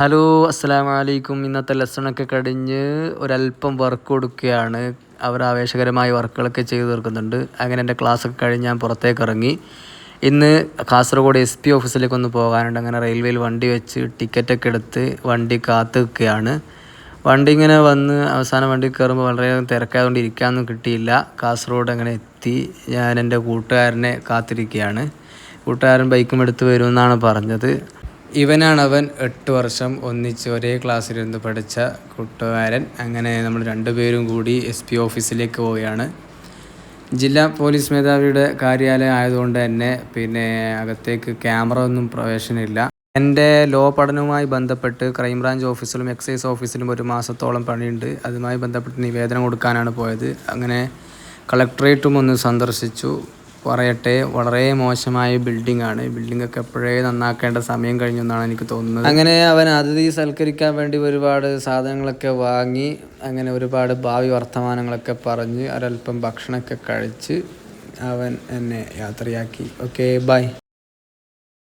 Hello അസ്സലാമു അലൈക്കും. ഇന്നത്തെ ലെസണൊക്കെ കഴിഞ്ഞ് ഒരല്പം വർക്ക് കൊടുക്കുകയാണ്. അവർ ആവേശകരമായ വർക്കുകളൊക്കെ ചെയ്തു തീർക്കുന്നുണ്ട്. അങ്ങനെ എൻ്റെ ക്ലാസ്സൊക്കെ കഴിഞ്ഞ് ഞാൻ പുറത്തേക്ക് ഇറങ്ങി. ഇന്ന് കാസർഗോഡ് SP ഓഫീസിലേക്ക് ഒന്ന് പോകാനുണ്ട്. അങ്ങനെ റെയിൽവേയിൽ വണ്ടി വെച്ച് ടിക്കറ്റൊക്കെ എടുത്ത് വണ്ടി കാത്ത് നിൽക്കുകയാണ്. വണ്ടി ഇങ്ങനെ വന്ന് അവസാനം വണ്ടി കയറുമ്പോൾ വളരെയധികം തിരക്കായതുകൊണ്ട് ഇരിക്കാനൊന്നും കിട്ടിയില്ല. കാസർഗോഡ് അങ്ങനെ എത്തി. ഞാൻ എൻ്റെ കൂട്ടുകാരനെ കാത്തിരിക്കുകയാണ്. കൂട്ടുകാരൻ ബൈക്കും എടുത്ത് വരുമെന്നാണ് പറഞ്ഞത്. അവൻ 8 വർഷം ഒന്നിച്ച് ഒരേ ക്ലാസ്സിലിരുന്ന് പഠിച്ച കൂട്ടുകാരൻ. അങ്ങനെ നമ്മൾ രണ്ടുപേരും കൂടി SP ഓഫീസിലേക്ക് പോവുകയാണ്. ജില്ലാ പോലീസ് മേധാവിയുടെ കാര്യാലയം ആയതുകൊണ്ട് തന്നെ അകത്തേക്ക് ക്യാമറ ഒന്നും പ്രവേശനമില്ല. എൻ്റെ ലോ പഠനവുമായി ബന്ധപ്പെട്ട് ക്രൈംബ്രാഞ്ച് ഓഫീസിലും എക്സൈസ് ഓഫീസിലും 1 മാസത്തോളം പണിയുണ്ട്. അതുമായി ബന്ധപ്പെട്ട് നിവേദനം കൊടുക്കാനാണ് പോയത്. അങ്ങനെ കളക്ടറേറ്റും ഒന്ന് സന്ദർശിച്ചു. പറയട്ടെ, വളരെ മോശമായ ബിൽഡിംഗാണ്. ബിൽഡിങ്ങൊക്കെ എപ്പോഴേ നന്നാക്കേണ്ട സമയം കഴിഞ്ഞു എന്നാണ് എനിക്ക് തോന്നുന്നത്. അങ്ങനെ അവൻ അതിഥി സൽക്കരിക്കാൻ വേണ്ടി ഒരുപാട് സാധനങ്ങളൊക്കെ വാങ്ങി. അങ്ങനെ ഒരുപാട് ഭാവി വർത്തമാനങ്ങളൊക്കെ പറഞ്ഞ് ഒരല്പം ഭക്ഷണമൊക്കെ കഴിച്ച് അവൻ എന്നെ യാത്രയാക്കി. Okay, by.